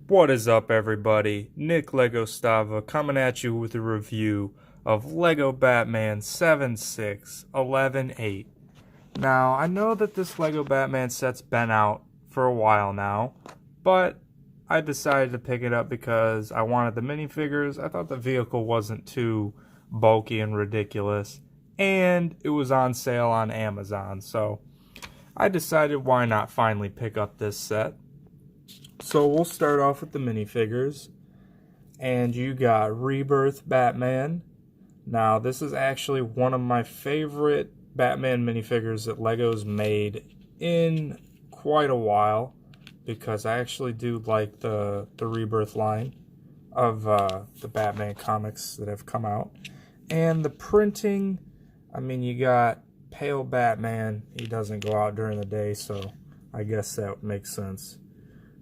What is up, everybody? Nick Lego Stava coming at you with a review of Lego Batman 7.6.11.8. Now, I know that this Lego Batman set's been out for a while now, but I decided to pick it up because I wanted the minifigures. I thought the vehicle wasn't too bulky and ridiculous, and it was on sale on Amazon, so I decided why not finally pick up this set. So we'll start off with the minifigures, and you got Rebirth Batman. Now this is actually one of my favorite Batman minifigures that Lego's made in quite a while, because I actually do like the Rebirth line of the Batman comics that have come out. And the printing, I mean, you got pale Batman. He doesn't go out during the day, so I guess that makes sense.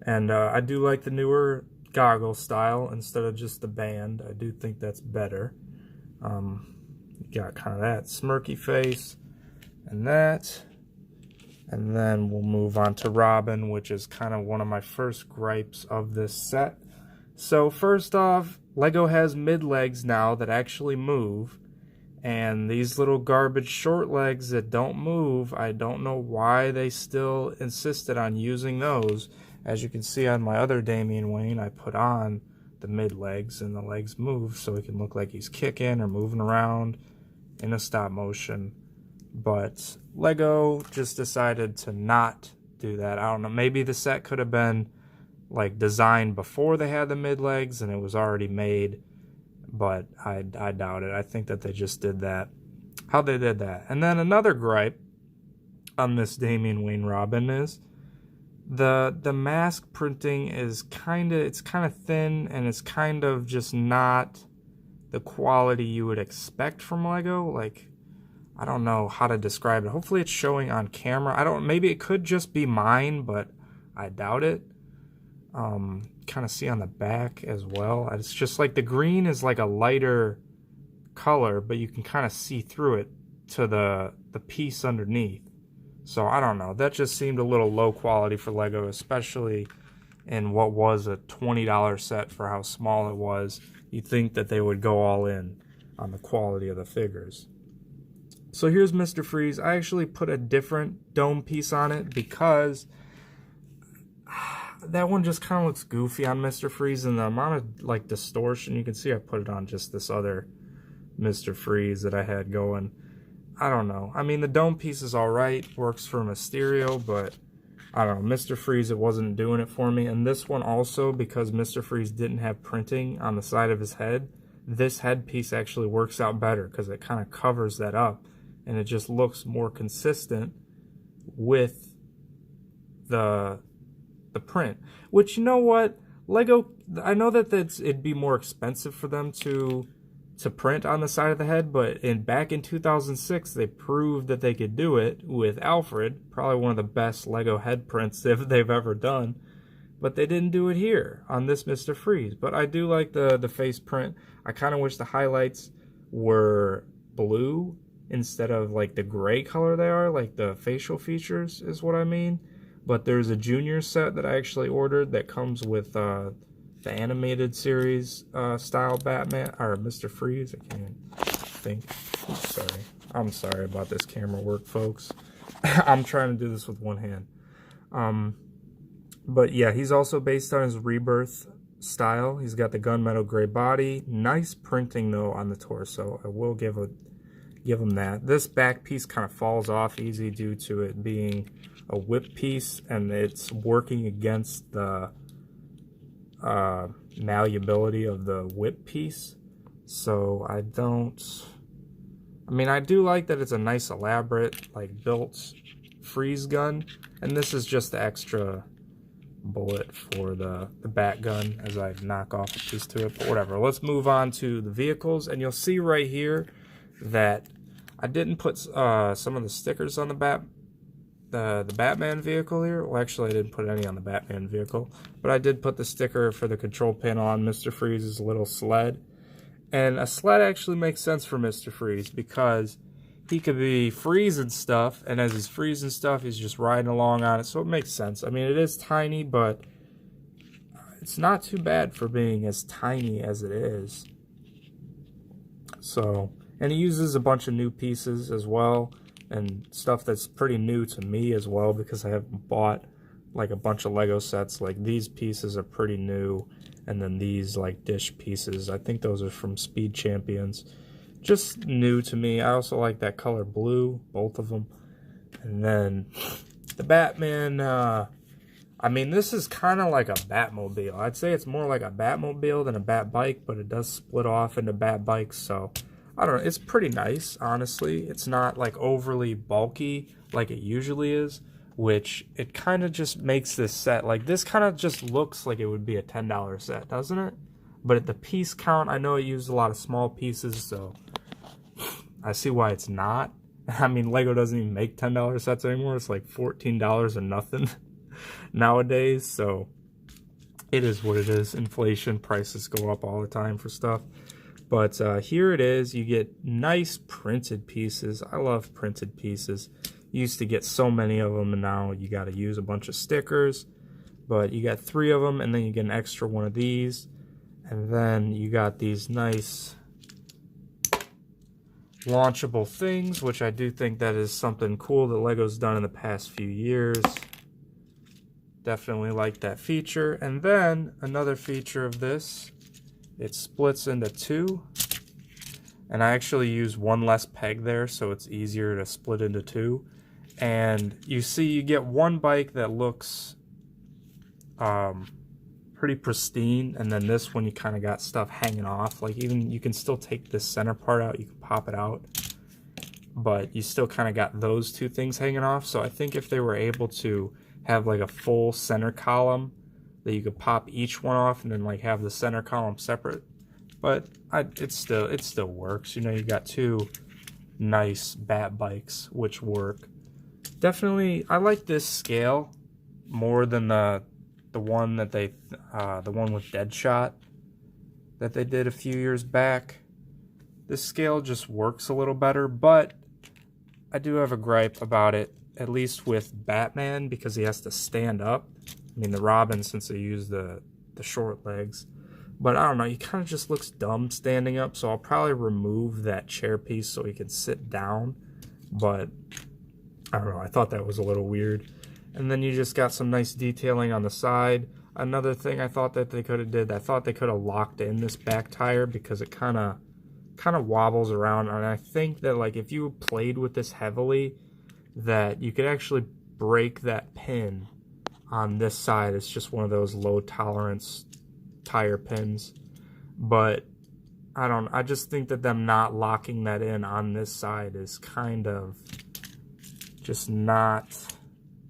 And I do like the newer goggle style instead of just the band. I do think that's better. You got kind of that smirky face and that. And then we'll move on to Robin, which is kind of one of my first gripes of this set. So first off, Lego has mid-legs now that actually move. And these little garbage short legs that don't move, I don't know why they still insisted on using those. As you can see on my other Damian Wayne, I put on the mid-legs and the legs move so it can look like he's kicking or moving around in a stop motion. But Lego just decided to not do that. I don't know, maybe the set could have been like designed before they had the mid-legs and it was already made, but I doubt it. I think that they just did that, how they did that. And then another gripe on this Damian Wayne Robin is the mask printing is kind of thin, and it's kind of just not the quality you would expect from Lego. Like, I don't know how to describe it. Hopefully it's showing on camera. Maybe it could just be mine, but I doubt it. Kind of see on the back as well. It's just like the green is like a lighter color, but you can kind of see through it to the piece underneath. So I don't know. That just seemed a little low quality for Lego, especially in what was a $20 set for how small it was. You'd think that they would go all in on the quality of the figures. So here's Mr. Freeze. I actually put a different dome piece on it because that one just kind of looks goofy on Mr. Freeze, and the amount of like distortion, you can see I put it on just this other Mr. Freeze that I had going. I don't know. I mean, the dome piece is alright, works for Mysterio, but I don't know. Mr. Freeze, it wasn't doing it for me. And this one also, because Mr. Freeze didn't have printing on the side of his head, this headpiece actually works out better because it kind of covers that up, and it just looks more consistent with the print. Which, you know what, Lego, I know that it'd be more expensive for them to print on the side of the head, but back in 2006 they proved that they could do it with Alfred, probably one of the best Lego head prints they've ever done. But they didn't do it here on this Mr. Freeze. But I do like the face print. I kind of wish the highlights were blue instead of like the gray color they are, like the facial features is what I mean. But there's a junior set that I actually ordered that comes with the animated series style Batman, or Mr. Freeze. I can't think. I'm sorry about this camera work, folks. I'm trying to do this with one hand. But yeah, he's also based on his Rebirth style. He's got the gunmetal gray body. Nice printing though on the torso. I will give him that. This back piece kind of falls off easy due to it being a whip piece, and it's working against the malleability of the whip piece. So I do like that it's a nice elaborate like built freeze gun, and this is just the extra bullet for the bat gun as I knock off a piece to it, but whatever. Let's move on to the vehicles, and you'll see right here that I didn't put some of the stickers on the Batman vehicle here. Well, actually I didn't put any on the Batman vehicle, but I did put the sticker for the control panel on Mr. Freeze's little sled. And a sled actually makes sense for Mr. Freeze because he could be freezing stuff, and as he's freezing stuff he's just riding along on it, so it makes sense. I mean, it is tiny, but it's not too bad for being as tiny as it is. So, and he uses a bunch of new pieces as well, and stuff that's pretty new to me as well, because I haven't bought like a bunch of Lego sets. Like these pieces are pretty new, and then these like dish pieces, I think those are from Speed Champions. Just new to me. I also like that color blue, both of them. And then the Batman, I mean, this is kind of like a Batmobile. I'd say it's more like a Batmobile than a Batbike, but it does split off into Batbikes, so I don't know. It's pretty nice, honestly. It's not like overly bulky like it usually is, which it kind of just makes this set, like this kind of just looks like it would be a $10 set, doesn't it? But at the piece count, I know it used a lot of small pieces, so I see why it's not. I mean, Lego doesn't even make $10 sets anymore. It's like $14 or nothing nowadays, so it is what it is. Inflation, prices go up all the time for stuff. But here it is. You get nice printed pieces. I love printed pieces. You used to get so many of them, and now you got to use a bunch of stickers. But you got 3 of them, and then you get an extra one of these. And then you got these nice launchable things, which I do think that is something cool that Lego's done in the past few years. Definitely like that feature. And then another feature of this, it splits into 2. And I actually use one less peg there, so it's easier to split into 2. And you see you get one bike that looks pretty pristine, and then this one you kind of got stuff hanging off. Like, even you can still take this center part out, you can pop it out, but you still kind of got those 2 things hanging off. So I think if they were able to have like a full center column that you could pop each one off and then like have the center column separate, but it still works. You know, you got 2 nice bat bikes which work. Definitely I like this scale more than the one that they the one with Deadshot that they did a few years back. This scale just works a little better, but I do have a gripe about it, at least with Batman, because he has to stand up. I mean, the Robin, since they use the short legs, but I don't know, he kind of just looks dumb standing up, so I'll probably remove that chair piece so he can sit down. But I don't know, I thought that was a little weird. And then you just got some nice detailing on the side. Another thing I thought that they could have did, I thought they could have locked in this back tire, because it kind of wobbles around. And I think that like if you played with this heavily, that you could actually break that pin on this side. It's just one of those low tolerance tire pins. But I just think that them not locking that in on this side is kind of just not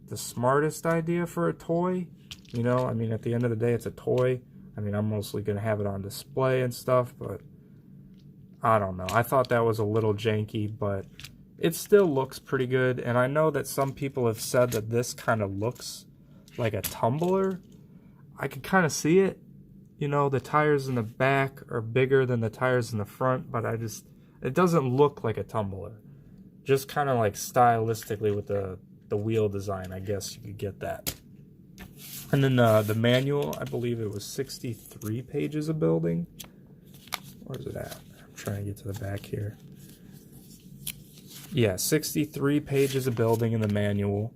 the smartest idea for a toy. You know, I mean, at the end of the day, it's a toy. I mean, I'm mostly going to have it on display and stuff, but I don't know. I thought that was a little janky, but it still looks pretty good. And I know that some people have said that this kind of looks like a tumbler. I can kind of see it. You know, the tires in the back are bigger than the tires in the front, but it doesn't look like a tumbler. Just kind of like stylistically with the wheel design, I guess you could get that. And then the manual, I believe it was 63 pages of building. Where's it at? I'm trying to get to the back here. Yeah, 63 pages of building in the manual.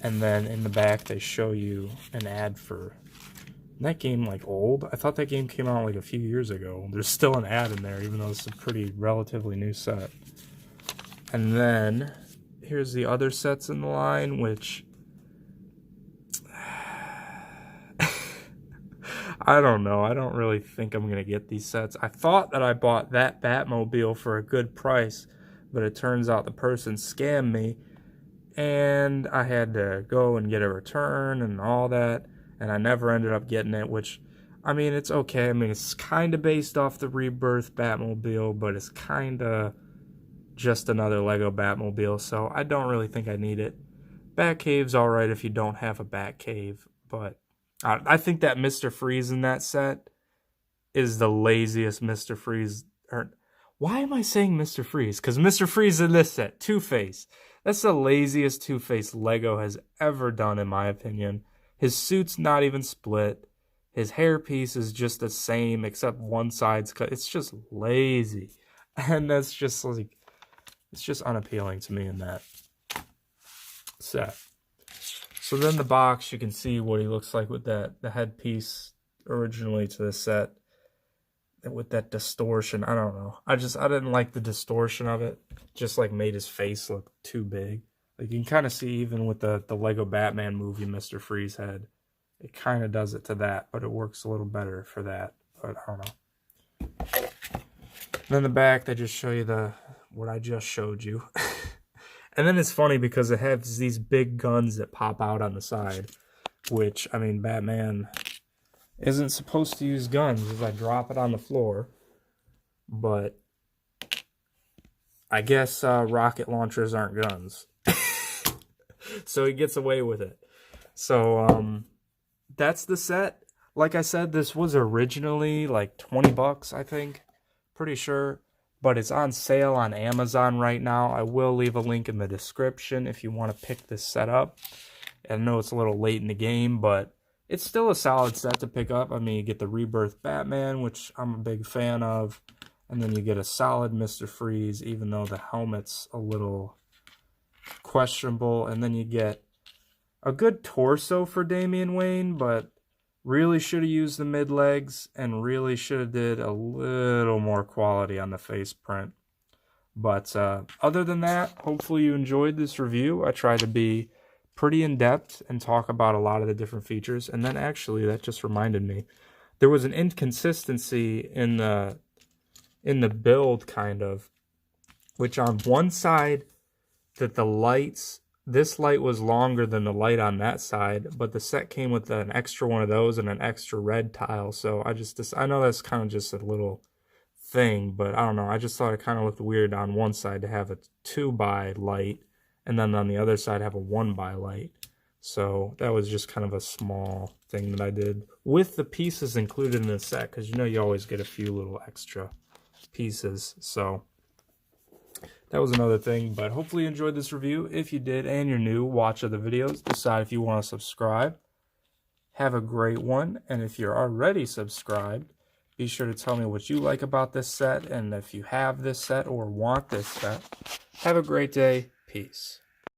And then in the back they show you an ad for... Isn't that game like old? I thought that game came out like a few years ago. There's still an ad in there, even though it's a pretty relatively new set. And then here's the other sets in the line, which I don't know. I don't really think I'm going to get these sets. I thought that I bought that Batmobile for a good price, but it turns out the person scammed me, and I had to go and get a return and all that, and I never ended up getting it, which, I mean, it's okay. I mean, it's kind of based off the Rebirth Batmobile, but it's kind of just another Lego Batmobile, so I don't really think I need it. Batcave's alright if you don't have a Batcave, but I think that Mr. Freeze in that set is the laziest Mr. Freeze. Why am I saying Mr. Freeze? Because Mr. Freeze in this set, Two-Face. That's the laziest Two-Face Lego has ever done, in my opinion. His suit's not even split. His hairpiece is just the same, except one side's cut. It's just lazy. And that's just like, it's just unappealing to me in that set. So then the box, you can see what he looks like with that, the headpiece originally to the set. With that distortion, I don't know. I didn't like the distortion of it. Just like made his face look too big. Like you can kind of see even with the Lego Batman movie, Mr. Freeze head. It kind of does it to that, but it works a little better for that. But I don't know. Then the back, they just show you what I just showed you. And then it's funny because it has these big guns that pop out on the side. Which, I mean, Batman isn't supposed to use guns if I drop it on the floor. But I guess rocket launchers aren't guns. So he gets away with it. So that's the set. Like I said, this was originally like 20 bucks, I think. Pretty sure. But it's on sale on Amazon right now. I will leave a link in the description if you want to pick this set up. I know it's a little late in the game, but it's still a solid set to pick up. I mean, you get the Rebirth Batman, which I'm a big fan of. And then you get a solid Mr. Freeze, even though the helmet's a little questionable. And then you get a good torso for Damian Wayne, but really should have used the mid-legs and really should have did a little more quality on the face print. But other than that, hopefully you enjoyed this review. I tried to be pretty in-depth and talk about a lot of the different features. And then actually, that just reminded me, there was an inconsistency in the build, kind of, which on one side, that the lights, this light was longer than the light on that side, but the set came with an extra one of those and an extra red tile. So I know that's kind of just a little thing, but I don't know. I just thought it kind of looked weird on one side to have a 2x light, and then on the other side have a 1x light. So that was just kind of a small thing that I did with the pieces included in the set, because you know you always get a few little extra pieces. So that was another thing, but hopefully you enjoyed this review. If you did and you're new, watch other videos, decide if you want to subscribe. Have a great one, and if you're already subscribed, be sure to tell me what you like about this set, and if you have this set or want this set. Have a great day. Peace.